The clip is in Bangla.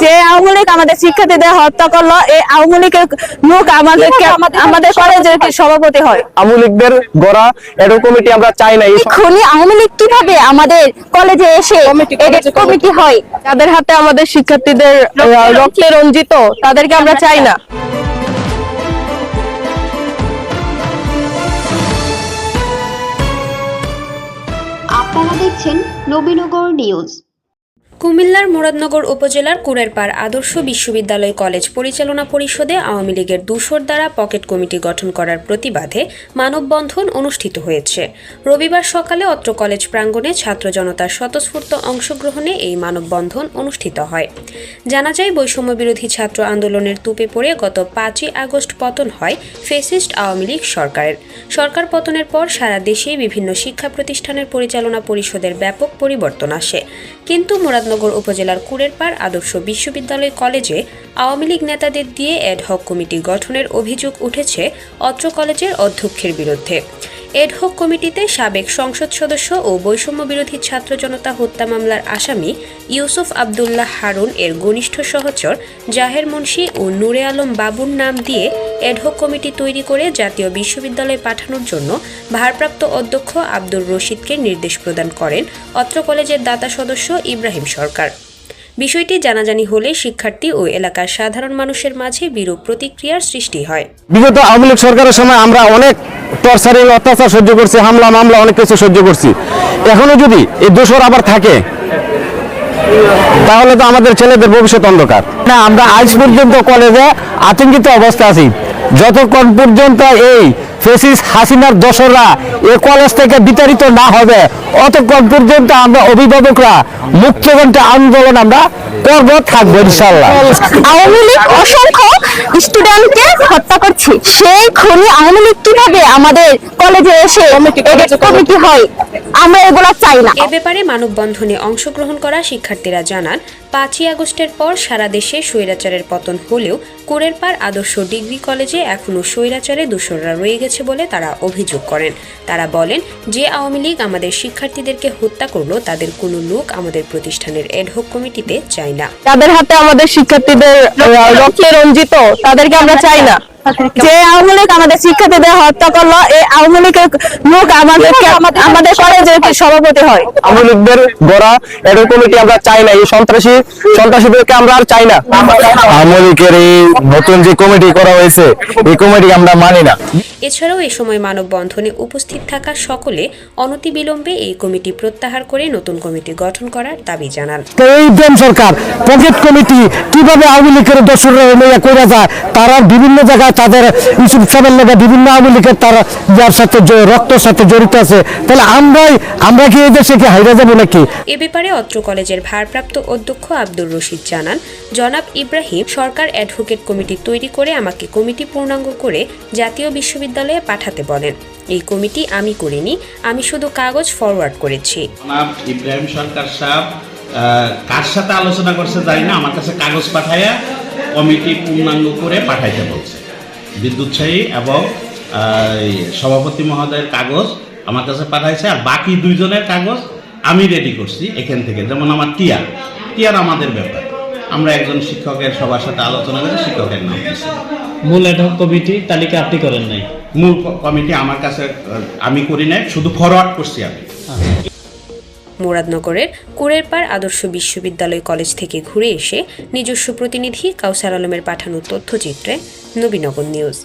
যে আওয়ামী লীগ আমাদের শিক্ষার্থীদের হত্যা করলো, এই আওয়ামী লীগের লোক আমাদের কলেজের সভাপতি হয়। আওয়ামী লীগদের গড়া এডহক কমিটি আমরা চাই না। এখনই আওয়ামী লীগ কিভাবে আমাদের কলেজে এসে কমিটি হয়? তাদের হাতে আমাদের শিক্ষার্থীদের রক্তে রঞ্জিত, তাদেরকে আমরা চাই না। আপনারা দেখছেন নবীনগর নিউজ। কুমিল্লার মুরাদনগর উপজেলার কুড়েরপাড় আদর্শ বিশ্ববিদ্যালয় কলেজ পরিচালনা পরিষদে আওয়ামী লীগের দূষর দ্বারা পকেট কমিটি গঠন করার প্রতিবাদে মানববন্ধন অনুষ্ঠিত হয়েছে। রবিবার সকালে অত্র কলেজ প্রাঙ্গণে ছাত্র জনতার স্বতঃস্ফূর্ত অংশগ্রহণে এই মানববন্ধন অনুষ্ঠিত হয়। জানা যায়, বৈষম্য বিরোধী ছাত্র আন্দোলনের তুপে পড়ে গত 5ই আগস্ট পতন হয় ফ্যাসিস্ট আওয়ামী লীগ সরকারের। সরকার পতনের পর সারা দেশেই বিভিন্ন শিক্ষা প্রতিষ্ঠানের পরিচালনা পরিষদের ব্যাপক পরিবর্তন আসে, কিন্তু মুরাদনগর উপজেলার কুড়েরপাড় আদর্শ বিশ্ববিদ্যালয় কলেজে আওয়ামী লীগ নেতাদের দিয়ে এডহক কমিটি গঠনের অভিযোগ উঠেছে অত্র কলেজের অধ্যক্ষের বিরুদ্ধে। এডহক কমিটিতে সাবেক সংসদ সদস্য ও বৈষম্য বিরোধী ছাত্র জনতা হত্যা মামলার আসামি ইউসুফ আবদুল্লাহ হারুন এর ঘনিষ্ঠ সহচর জাহের মুন্সি ও নূরে আলম বাবুর নাম দিয়ে এডহক কমিটি তৈরি করে জাতীয় বিশ্ববিদ্যালয়ে পাঠানোর জন্য ভারপ্রাপ্ত অধ্যক্ষ আব্দুর রশিদকে নির্দেশ প্রদান করেন অত্র কলেজের দাতা সদস্য ইব্রাহিম সরকার। বিষয়টি জানাজানি হলে শিক্ষার্থী ও এলাকার সাধারণ মানুষের মাঝে বিরূপ প্রতিক্রিয়ার সৃষ্টি হয়। বিগত আওয়ামী লীগ সরকারের সময় আমরা অনেক টর্চারিং অত্যাচার সহ্য করছি, হামলা মামলা অনেক কিছু সহ্য করছি। এখনো যদি এই দোষর আবার থাকে তাহলে তো আমাদের ছেলেদের ভবিষ্যৎ অন্ধকার। না, আমরা আজ পর্যন্ত কলেজে আতঙ্কিত অবস্থা আছি। যতক্ষণ পর্যন্ত এই ফ্যাসিস্ট হাসিনার দোসররা এই কলেজ থেকে বিতাড়িত না হবে, অতক্ষণ পর্যন্ত আমরা অভিভাবকরা মুক্তকণ্ঠে আন্দোলন আমরা করব, থাকবো ইনশাআল্লাহ। আওয়ামী লীগ অসংখ্য স্টুডেন্টকে হত্যা করছে, সেই খুনি আওয়ামী লীগ কিভাবে আমাদের কলেজে এসে কমিটি হয়? আমরা এগুলো চাই না। এ ব্যাপারে মানববন্ধনে অংশগ্রহণ করা শিক্ষার্থীরা জানান, 5ই আগস্টের পর সারা দেশে স্বৈরাচারের পতন হলেও কুড়েরপাড় আদর্শ ডিগ্রি কলেজে এখনও স্বৈরাচারে দোসররা রয়ে গেছে বলে তারা অভিযোগ করেন। তারা বলেন, যে আওয়ামী লীগ আমাদের শিক্ষার্থীদেরকে হত্যা করলো তাদের কোনো লোক আমাদের প্রতিষ্ঠানের এডহক কমিটিতে চায় না। তাদের হাতে আমাদের শিক্ষার্থীদের রক্তে রঞ্জিত, তাদেরকে আমরা চাই না। যে আওয়ামী লীগ আমাদের শিক্ষার্থীদের হত্যা করলো, এই আওয়ামী লীগের লোক আমাদের কলেজের সভাপতি হয়। আওয়ামী লীগদের গড়া এডহক কমিটি আমরা চাই না। এই সন্ত্রাসীদেরকে আমরা আর চাই না। আওয়ামী লীগের এই নতুন যে কমিটি করা হয়েছে, এই কমিটি আমরা মানি না। এছাড়াও এ সময় মানববন্ধনে উপস্থিত থাকা সকলে অনতিবিলম্বে এই কমিটি প্রত্যাহার করে নতুন কমিটি গঠন করার দাবি জানান। এই দেন সরকার পকেট কমিটি কিভাবে আওয়ামী লীগের দোসররা করে যায়, তারা বিভিন্ন জায়গায় তাদের ইউসুফ সাহেবের লেগে বিভিন্ন আওয়ামী লীগের তারা যার সাথে রক্তের সাথে জড়িত আছে, তাহলে আমরা কি এই দেশে কি হাইরা যাবো নাকি? এ ব্যাপারে অত্র কলেজের ভারপ্রাপ্ত অধ্যক্ষ আব্দুর রশিদ জানান, জনাব ইব্রাহিম সরকার অ্যাডভোকেট কমিটি তৈরি করে আমাকে কমিটি পূর্ণাঙ্গ করে জাতীয় বিশ্ববিদ্যালয়ে পাঠাতে বলেন। এই কমিটি আমি করিনি, আমি শুধু কাগজ ফরওয়ার্ড করেছি। জনাব ইব্রাহিম সরকার সাহেব কার সাথে আলোচনা করছে জানি না, আমার কাছে কাগজ পাঠাইয়া কমিটি পূর্ণাঙ্গ করে পাঠাইতে বলছে। বিদ্যুৎ শাহী এবং সভাপতি মহোদয়ের কাগজ আমার কাছে পাঠাইছে, আর বাকি দুইজনের কাগজ আমি রেডি করছি এখান থেকে। যেমন আমার টিয়ার আমাদের ব্যাপার, আমরা একজন শিক্ষকের সবার সাথে আলোচনা করে শিক্ষকের নাম দিচ্ছি। মূল এডহক কমিটি তালিকা আপনি করেন নাই? মূল কমিটি আমার কাছে আমি করি নাই, শুধু ফরওয়ার্ড করছি আমি। মুরাদনগরের কুড়েরপাড় আদর্শ বিশ্ববিদ্যালয় কলেজ থেকে ঘুরে এসে নিজস্ব প্রতিনিধি কাউসার আলমের পাঠানো তথ্যচিত্রে নবীনগর নিউজ।